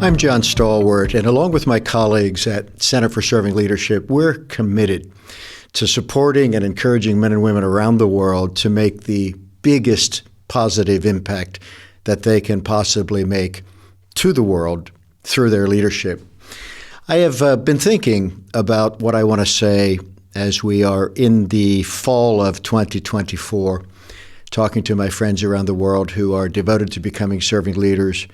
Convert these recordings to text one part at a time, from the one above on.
I'm John Stahl-Wert, and along with my colleagues at Center for Serving Leadership, we're committed to supporting and encouraging men and women around the world to make the biggest positive impact that they can possibly make to the world through their leadership. I have been thinking about what I want to say as we are in the fall of 2024, talking to my friends around the world who are devoted to becoming serving leaders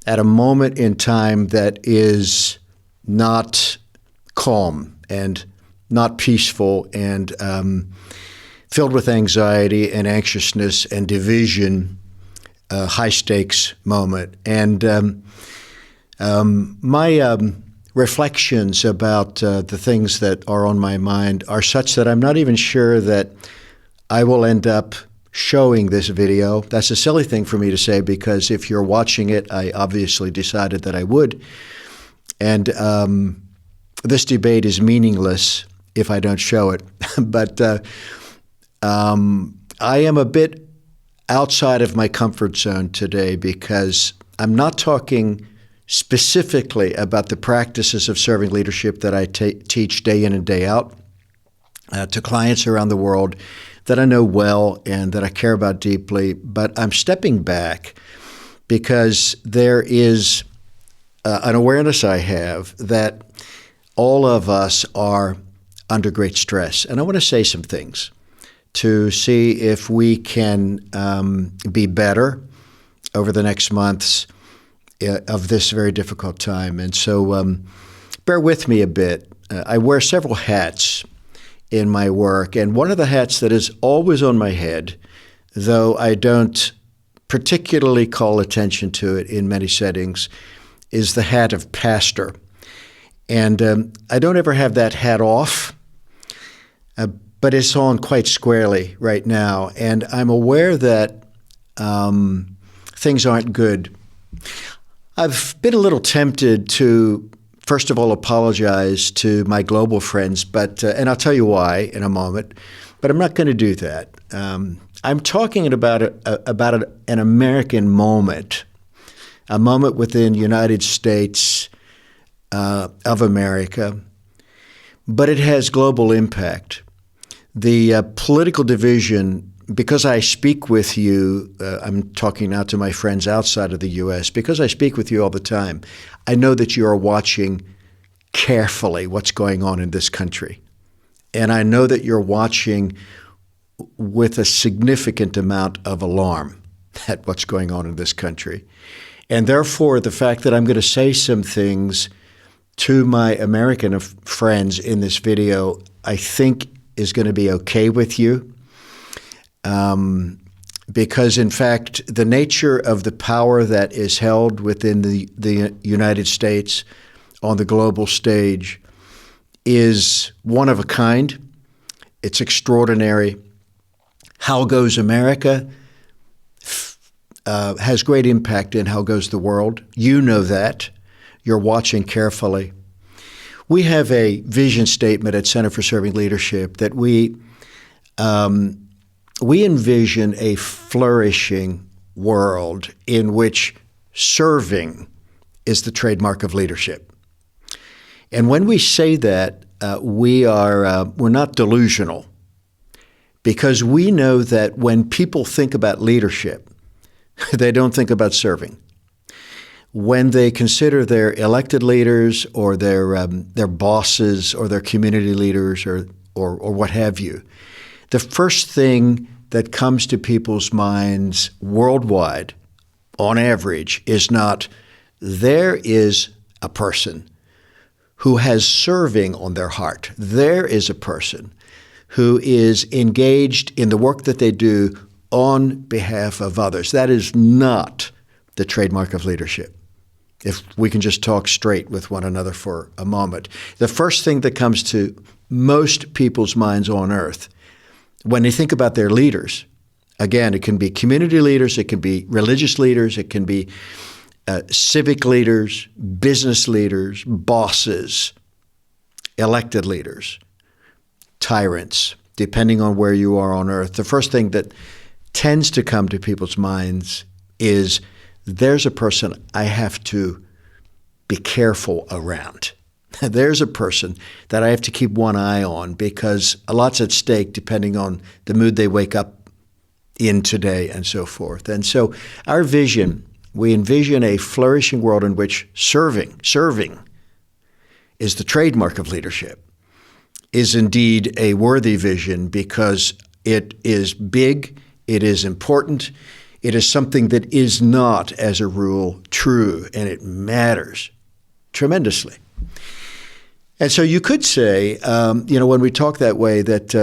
at a moment in time that is not calm and not peaceful and filled with anxiety and anxiousness and division, high-stakes moment. And my reflections about the things that are on my mind are such that I'm not even sure that I will end up showing this video. That's a silly thing for me to say because if you're watching it, I obviously decided that I would. And this debate is meaningless if I don't show it. But I am a bit outside of my comfort zone today because I'm not talking specifically about the practices of serving leadership that I teach day in and day out to clients around the world that I know well and that I care about deeply, but I'm stepping back because there is an awareness I have that all of us are under great stress. And I want to say some things to see if we can be better over the next months of this very difficult time. And so bear with me a bit. I wear several hats in my work. And one of the hats that is always on my head, though I don't particularly call attention to it in many settings, is the hat of pastor. And I don't ever have that hat off, but it's on quite squarely right now. And I'm aware that things aren't good. I've been a little tempted to first of all, apologize to my global friends, but and I'll tell you why in a moment, but I'm not going to do that. I'm talking about an American moment, a moment within the United States of America, but it has global impact. The political division, because I speak with you, I'm talking now to my friends outside of the U.S., because I speak with you all the time, I know that you are watching carefully what's going on in this country. And I know that you're watching with a significant amount of alarm at what's going on in this country. And therefore, the fact that I'm going to say some things to my American friends in this video, I think is going to be okay with you. Because, in fact, the nature of the power that is held within the United States on the global stage is one of a kind. It's extraordinary. How goes America has great impact in how goes the world. You know that. You're watching carefully. We have a vision statement at Center for Serving Leadership that we envision a flourishing world in which serving is the trademark of leadership. And when we say that, we're not delusional, because we know that when people think about leadership, they don't think about serving. When they consider their elected leaders or their bosses or their community leaders or what have you, the first thing that comes to people's minds worldwide, on average, is not, there is a person who has serving on their heart. There is a person who is engaged in the work that they do on behalf of others. That is not the trademark of leadership. If we can just talk straight with one another for a moment. The first thing that comes to most people's minds on earth when they think about their leaders, again, it can be community leaders, it can be religious leaders, it can be civic leaders, business leaders, bosses, elected leaders, tyrants, depending on where you are on earth. The first thing that tends to come to people's minds is, there's a person I have to be careful around. There's a person that I have to keep one eye on because a lot's at stake depending on the mood they wake up in today and so forth. And so our vision, we envision a flourishing world in which serving is the trademark of leadership, is indeed a worthy vision because it is big, it is important, it is something that is not, as a rule, true, and it matters tremendously. And so you could say, when we talk that way, that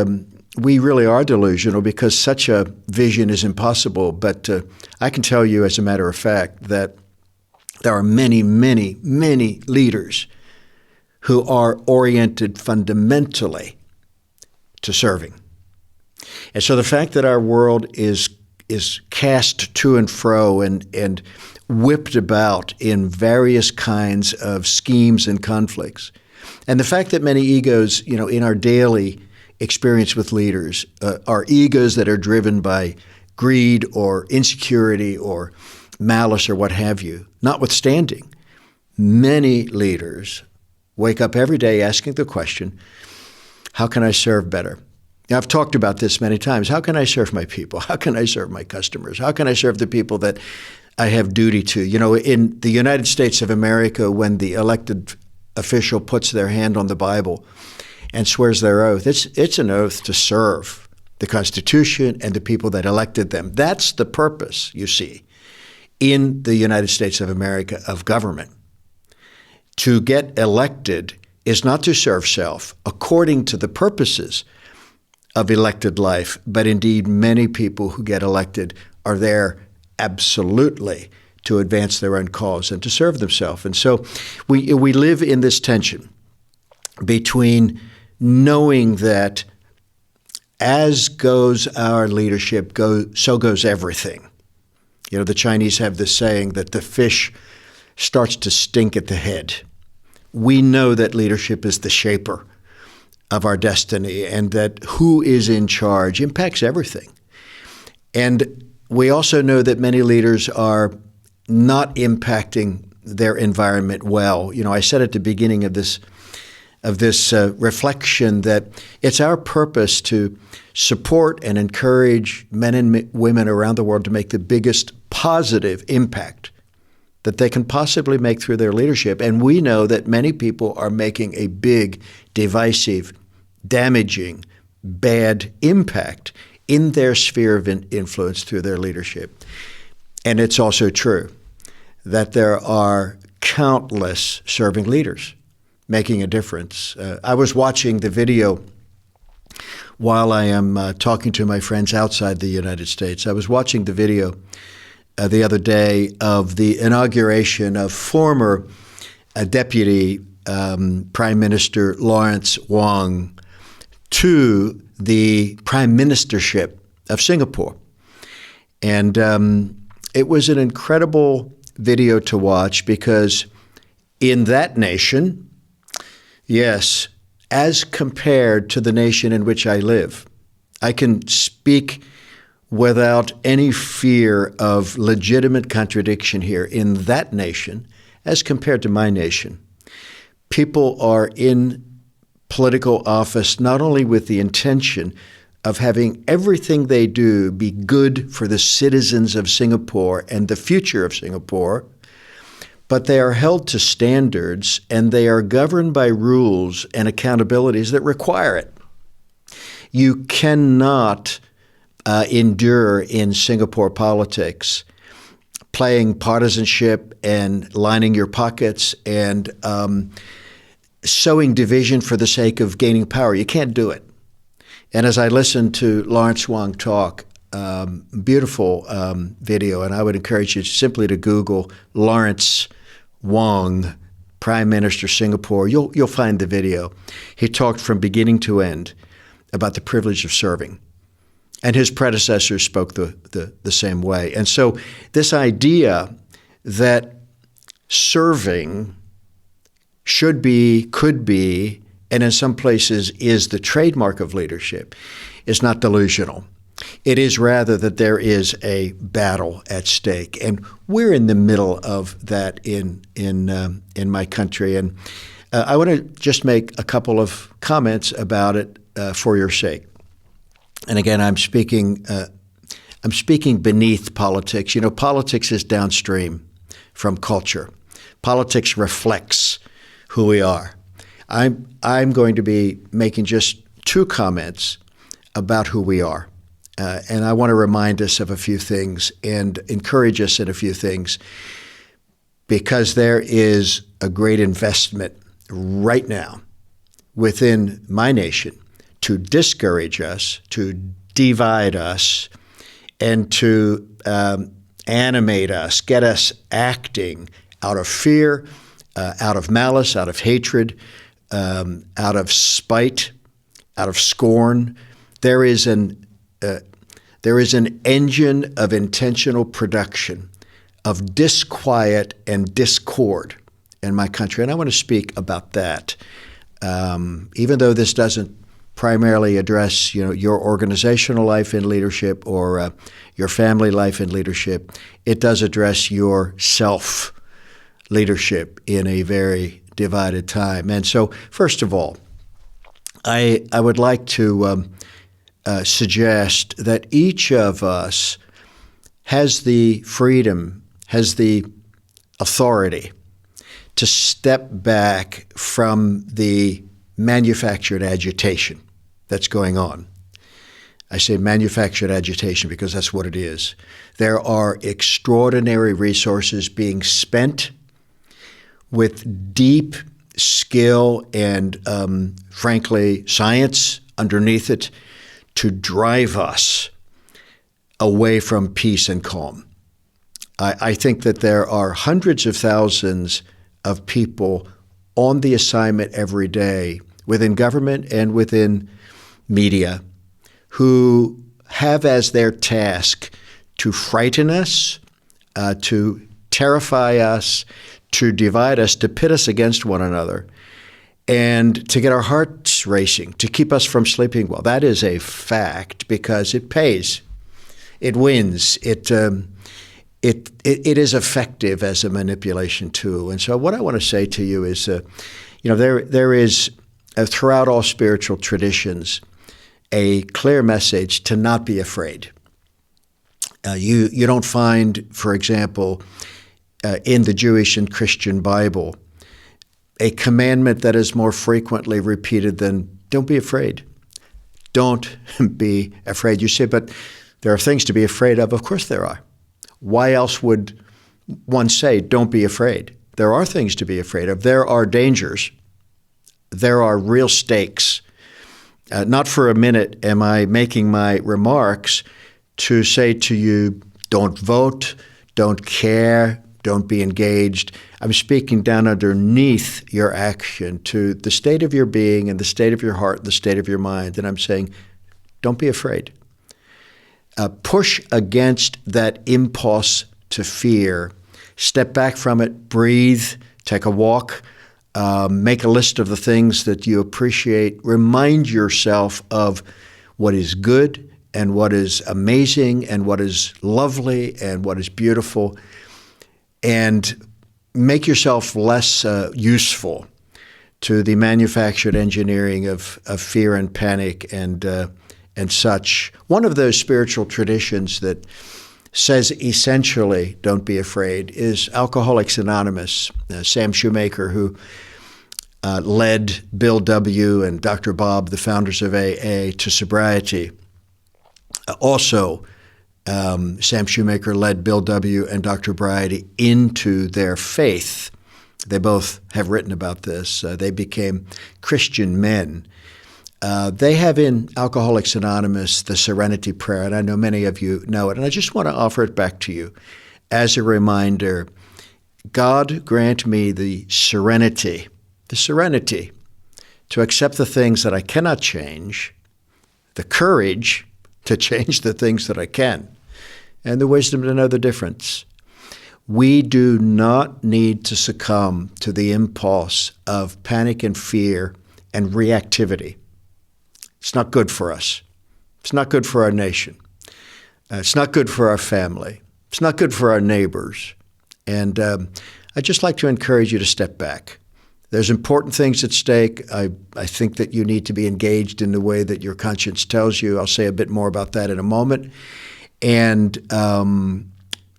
we really are delusional because such a vision is impossible. But I can tell you, as a matter of fact, that there are many, many, many leaders who are oriented fundamentally to serving. And so the fact that our world is cast to and fro and whipped about in various kinds of schemes and conflicts, and the fact that many egos, in our daily experience with leaders, are egos that are driven by greed or insecurity or malice or what have you, notwithstanding, many leaders wake up every day asking the question, how can I serve better? Now, I've talked about this many times. How can I serve my people? How can I serve my customers? How can I serve the people that I have duty to? In the United States of America, when the elected official puts their hand on the Bible and swears their oath, it's an oath to serve the Constitution and the people that elected them. That's the purpose, you see, in the United States of America of government. To get elected is not to serve self according to the purposes of elected life, but indeed many people who get elected are there absolutely to advance their own cause and to serve themselves. And so we live in this tension between knowing that as goes our leadership, so goes everything. The Chinese have this saying that the fish starts to stink at the head. We know that leadership is the shaper of our destiny and that who is in charge impacts everything. And we also know that many leaders are not impacting their environment well. I said at the beginning of this reflection that it's our purpose to support and encourage men and women around the world to make the biggest positive impact that they can possibly make through their leadership. And we know that many people are making a big, divisive, damaging, bad impact in their sphere of influence through their leadership. And it's also true that there are countless serving leaders making a difference. I was watching the video while I am talking to my friends outside the United States. I was watching the video the other day of the inauguration of former Deputy Prime Minister Lawrence Wong to the prime ministership of Singapore. And it was an incredible video to watch because in that nation, yes, as compared to the nation in which I live, I can speak without any fear of legitimate contradiction here. In that nation, as compared to my nation, people are in political office not only with the intention of having everything they do be good for the citizens of Singapore and the future of Singapore, but they are held to standards and they are governed by rules and accountabilities that require it. You cannot endure in Singapore politics playing partisanship and lining your pockets and sowing division for the sake of gaining power. You can't do it. And as I listened to Lawrence Wong talk, beautiful video, and I would encourage you simply to Google Lawrence Wong, Prime Minister Singapore. You'll find the video. He talked from beginning to end about the privilege of serving. And his predecessors spoke the same way. And so this idea that serving should be, could be, and in some places is the trademark of leadership is not delusional. It is rather that there is a battle at stake, and we're in the middle of that in my country. And I want to just make a couple of comments about it for your sake. And again, I'm speaking beneath politics. You know, politics is downstream from culture. Politics reflects who we are. I'm going to be making just two comments about who we are. And I want to remind us of a few things and encourage us in a few things, because there is a great investment right now within my nation to discourage us, to divide us, and to animate us, get us acting out of fear, out of malice, out of hatred, out of spite, out of scorn. There is an engine of intentional production of disquiet and discord in my country, and I want to speak about that. Even though this doesn't primarily address, your organizational life in leadership or your family life in leadership, it does address your self-leadership in a very divided time. And so, first of all, I would like to suggest that each of us has the freedom, has the authority to step back from the manufactured agitation that's going on. I say manufactured agitation because that's what it is. There are extraordinary resources being spent with deep skill and, frankly, science underneath it to drive us away from peace and calm. I think that there are hundreds of thousands of people on the assignment every day within government and within media who have as their task to frighten us, to terrify us, to divide us, to pit us against one another, and to get our hearts racing, to keep us from sleeping well. That is a fact because it pays. It wins. It is effective as a manipulation tool. And so what I want to say to you is, there is, throughout all spiritual traditions, a clear message to not be afraid. You don't find, for example, in the Jewish and Christian Bible, a commandment that is more frequently repeated than don't be afraid. Don't be afraid. You say, but there are things to be afraid of. Of course there are. Why else would one say, don't be afraid? There are things to be afraid of. There are dangers. There are real stakes. Not for a minute am I making my remarks to say to you, don't vote, don't care, don't be engaged. I'm speaking down underneath your action to the state of your being and the state of your heart and the state of your mind. And I'm saying, don't be afraid. Push against that impulse to fear. Step back from it, breathe, take a walk, make a list of the things that you appreciate. Remind yourself of what is good and what is amazing and what is lovely and what is beautiful, and make yourself less useful to the manufactured engineering of fear and panic and such. One of those spiritual traditions that says essentially, don't be afraid, is Alcoholics Anonymous. Sam Shoemaker, who led Bill W. and Dr. Bob, the founders of AA, to sobriety. Also, Sam Shoemaker led Bill W. and Dr. Bryady into their faith. They both have written about this. They became Christian men. They have in Alcoholics Anonymous the Serenity Prayer, and I know many of you know it, and I just want to offer it back to you as a reminder. God grant me the serenity to accept the things that I cannot change, the courage to change the things that I can, and the wisdom to know the difference. We do not need to succumb to the impulse of panic and fear and reactivity. It's not good for us. It's not good for our nation. It's not good for our family. It's not good for our neighbors. And I'd just like to encourage you to step back. There's important things at stake. I think that you need to be engaged in the way that your conscience tells you. I'll say a bit more about that in a moment. And,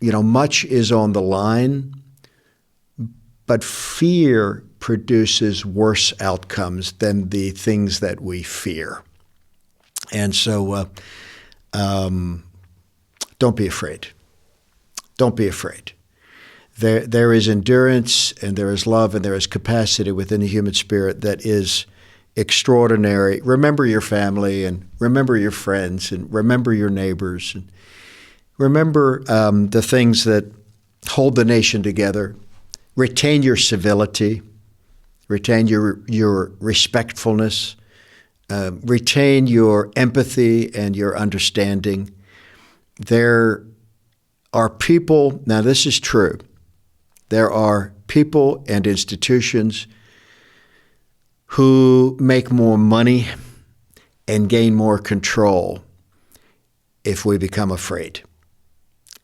much is on the line, but fear produces worse outcomes than the things that we fear. And so don't be afraid. Don't be afraid. There is endurance, and there is love, and there is capacity within the human spirit that is extraordinary. Remember your family, and remember your friends, and remember your neighbors, and remember the things that hold the nation together. Retain your civility. Retain your respectfulness. Retain your empathy and your understanding. There are people, now this is true, there are people and institutions who make more money and gain more control if we become afraid.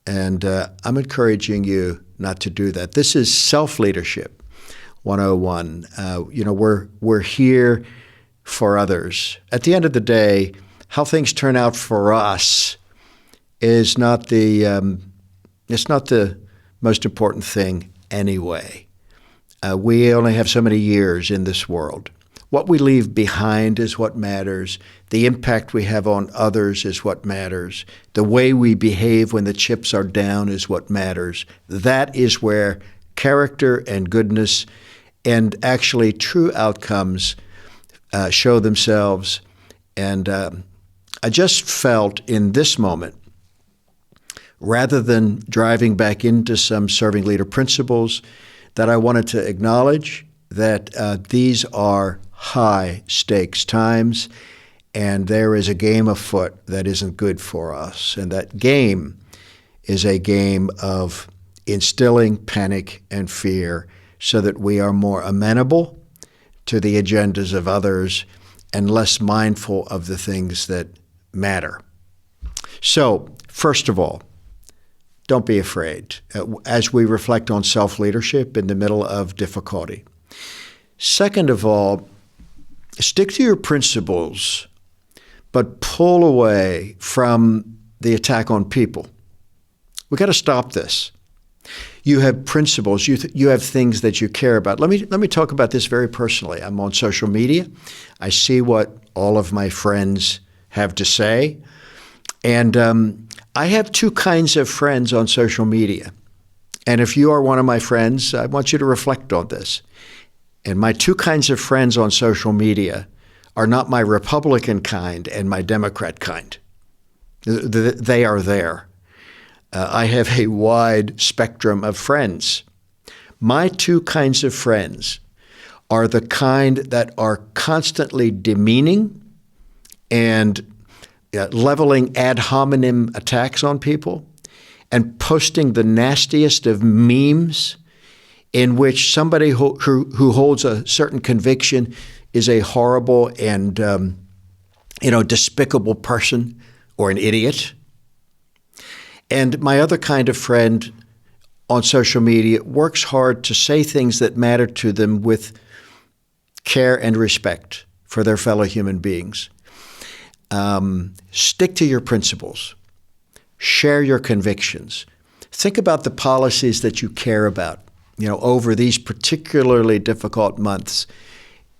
And I'm encouraging you not to do that. This is Self-Leadership 101. We're here for others. At the end of the day, how things turn out for us is not the most important thing anyway. We only have so many years in this world. What we leave behind is what matters. The impact we have on others is what matters. The way we behave when the chips are down is what matters. That is where character and goodness and actually true outcomes show themselves. And I just felt in this moment, rather than driving back into some serving leader principles, that I wanted to acknowledge that these are high stakes times, and there is a game afoot that isn't good for us. And that game is a game of instilling panic and fear so that we are more amenable to the agendas of others and less mindful of the things that matter. So, first of all, don't be afraid as we reflect on self-leadership in the middle of difficulty. Second of all, stick to your principles, but pull away from the attack on people. We've got to stop this. You have principles. You have things that you care about. Let me talk about this very personally. I'm on social media. I see what all of my friends have to say. And I have two kinds of friends on social media. And if you are one of my friends, I want you to reflect on this. And my two kinds of friends on social media are not my Republican kind and my Democrat kind. They are there. I have a wide spectrum of friends. My two kinds of friends are the kind that are constantly demeaning and leveling ad hominem attacks on people and posting the nastiest of memes in which somebody who holds a certain conviction is a horrible and despicable person or an idiot. And my other kind of friend on social media works hard to say things that matter to them with care and respect for their fellow human beings. Stick to your principles. Share your convictions. Think about the policies that you care about, over these particularly difficult months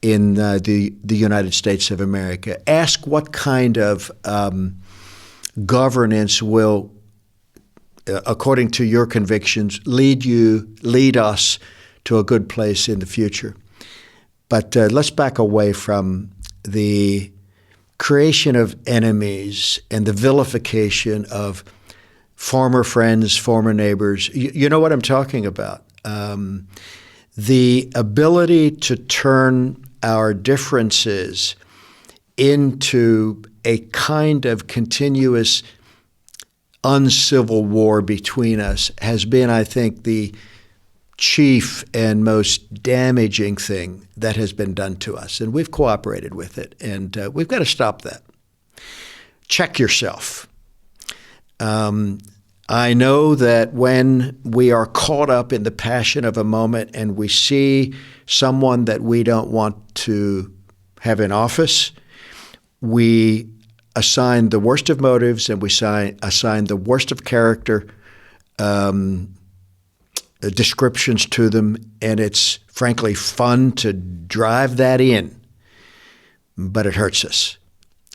in the United States of America. Ask what kind of governance will, according to your convictions, lead us to a good place in the future. But let's back away from the creation of enemies and the vilification of former friends, former neighbors. You know what I'm talking about. The ability to turn our differences into a kind of continuous uncivil war between us has been, I think, the chief and most damaging thing that has been done to us. And we've cooperated with it, and we've got to stop that. Check yourself. I know that when we are caught up in the passion of a moment and we see someone that we don't want to have in office, we assign the worst of motives and we assign the worst of character descriptions to them, and it's frankly fun to drive that in, but it hurts us.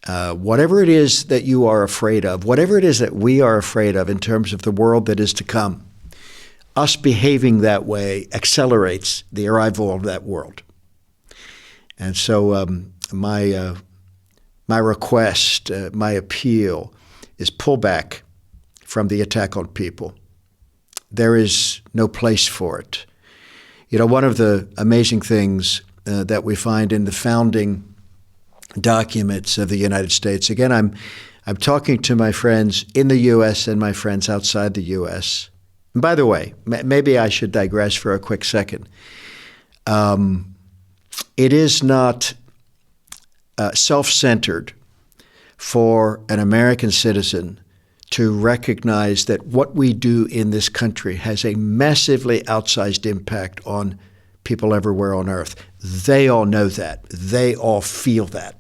Whatever it is that you are afraid of, whatever it is that we are afraid of in terms of the world that is to come, us behaving that way accelerates the arrival of that world. And so my request, my appeal is pull back from the attack on people. There is no place for it. You know, one of the amazing things that we find in the founding documents of the United States. Again, I'm talking to my friends in the U.S. and my friends outside the U.S. And by the way, maybe I should digress for a quick second. It is not self-centered for an American citizen to recognize that what we do in this country has a massively outsized impact on people everywhere on earth. They all know that. They all feel that.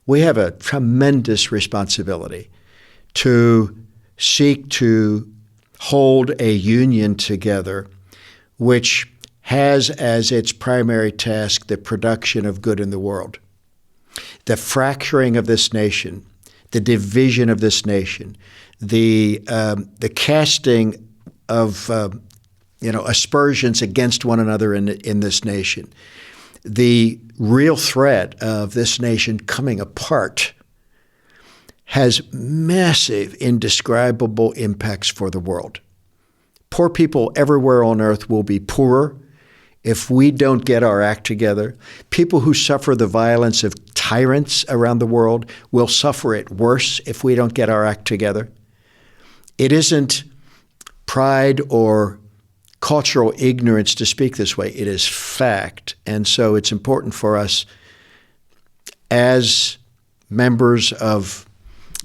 We have a tremendous responsibility to seek to hold a union together which has as its primary task the production of good in the world. The fracturing of this nation, the division of this nation, the casting of aspersions against one another in this nation, the real threat of this nation coming apart has massive, indescribable impacts for the world. Poor people everywhere on earth will be poorer if we don't get our act together. People who suffer the violence of tyrants around the world will suffer it worse if we don't get our act together. It isn't pride or cultural ignorance to speak this way. It is fact. And so it's important for us as members of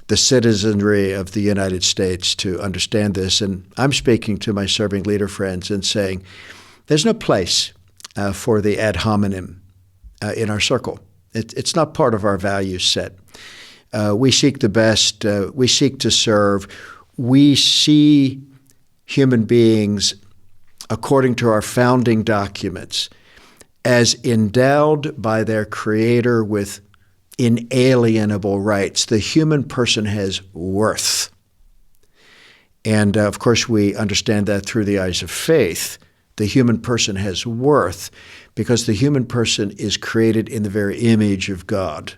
the citizenry of the United States to understand this. And I'm speaking to my serving leader friends and saying, there's no place for the ad hominem in our circle. It's not part of our value set. We seek the best. We seek to serve. We see human beings, according to our founding documents, as endowed by their Creator with inalienable rights. The human person has worth. And of course, we understand that through the eyes of faith. The human person has worth because the human person is created in the very image of God.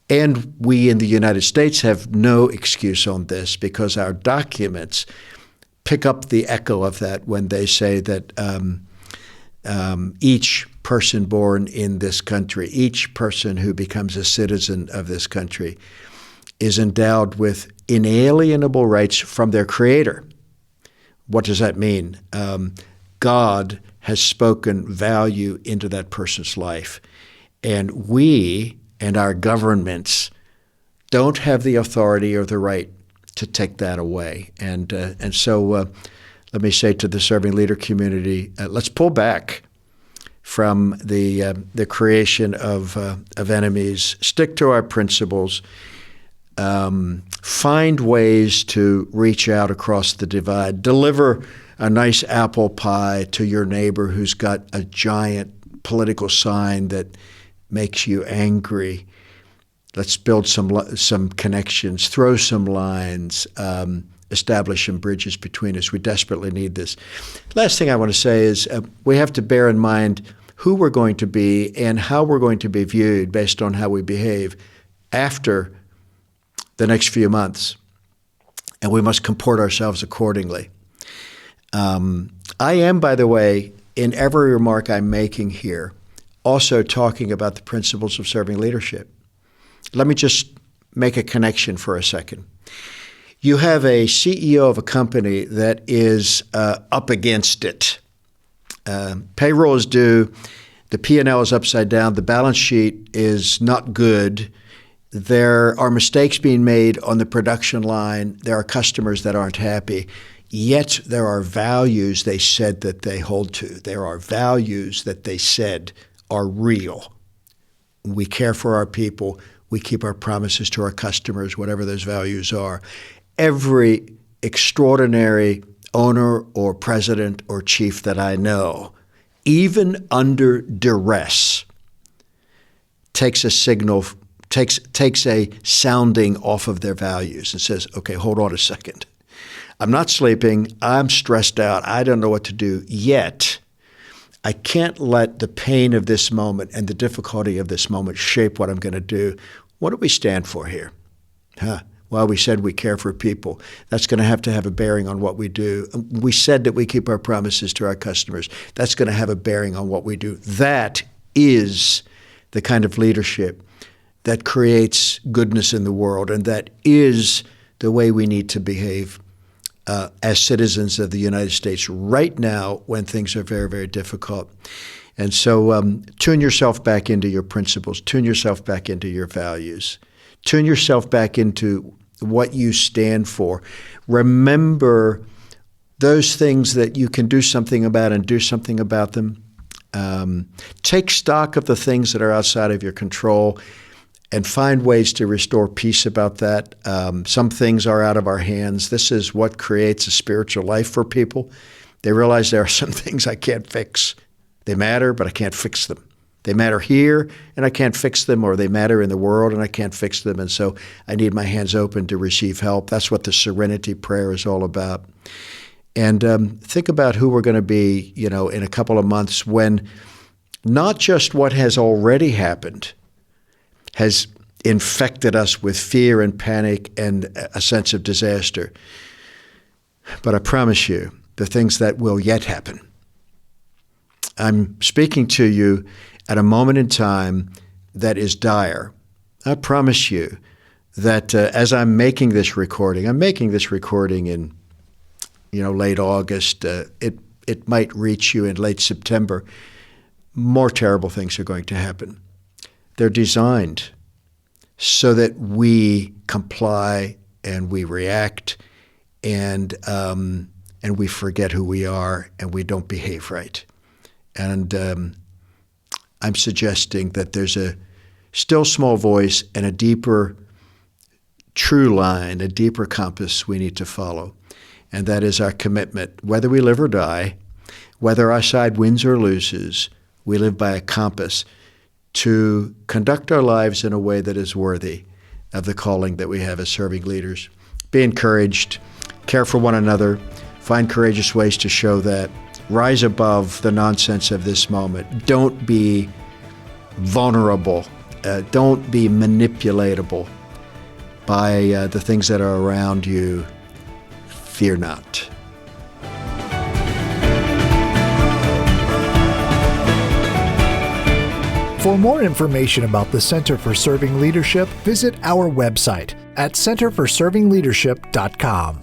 And we in the United States have no excuse on this because our documents pick up the echo of that when they say that each person born in this country, each person who becomes a citizen of this country is endowed with inalienable rights from their Creator. What does that mean? God has spoken value into that person's life. And we and our governments don't have the authority or the right to take that away. And so let me say to the serving leader community, let's pull back from the creation of enemies, stick to our principles, find ways to reach out across the divide, deliver a nice apple pie to your neighbor who's got a giant political sign that makes you angry. Let's build some connections, throw some lines, establish some bridges between us. We desperately need this. Last thing I want to say is we have to bear in mind who we're going to be and how we're going to be viewed based on how we behave after the next few months. And we must comport ourselves accordingly. I am, by the way, in every remark I'm making here, also talking about the principles of serving leadership. Let me just make a connection for a second. You have a CEO of a company that is up against it. Payroll is due. The P&L is upside down. The balance sheet is not good. There are mistakes being made on the production line. There are customers that aren't happy. Yet there are values they said that they hold to. There are values that they said are real. We care for our people. We keep our promises to our customers, whatever those values are. Every extraordinary owner or president or chief that I know, even under duress, takes a signal, takes a sounding off of their values and says, okay, hold on a second. I'm not sleeping. I'm stressed out. I don't know what to do yet. I can't let the pain of this moment and the difficulty of this moment shape what I'm going to do. What do we stand for here? Well, we said we care for people. That's going to have a bearing on what we do. We said that we keep our promises to our customers. That's going to have a bearing on what we do. That is the kind of leadership that creates goodness in the world, and that is the way we need to behave as citizens of the United States right now when things are very, very difficult. And so tune yourself back into your principles. Tune yourself back into your values. Tune yourself back into what you stand for. Remember those things that you can do something about and do something about them. Take stock of the things that are outside of your control and find ways to restore peace about that. Some things are out of our hands. This is what creates a spiritual life for people. They realize there are some things I can't fix. They matter, but I can't fix them. They matter here, and I can't fix them, or they matter in the world, and I can't fix them. And so I need my hands open to receive help. That's what the serenity prayer is all about. And think about who we're going to be, in a couple of months when not just what has already happened has infected us with fear and panic and a sense of disaster, but I promise you the things that will yet happen. I'm speaking to you at a moment in time that is dire. I promise you that as I'm making this recording in late August. It might reach you in late September. More terrible things are going to happen. They're designed so that we comply and we react and we forget who we are and we don't behave right. And I'm suggesting that there's a still small voice and a deeper true line, a deeper compass we need to follow. And that is our commitment. Whether we live or die, whether our side wins or loses, we live by a compass to conduct our lives in a way that is worthy of the calling that we have as serving leaders. Be encouraged, care for one another, find courageous ways to show that, rise above the nonsense of this moment. Don't be vulnerable, don't be manipulatable by the things that are around you. Fear not. For more information about the Center for Serving Leadership, visit our website at centerforservingleadership.com.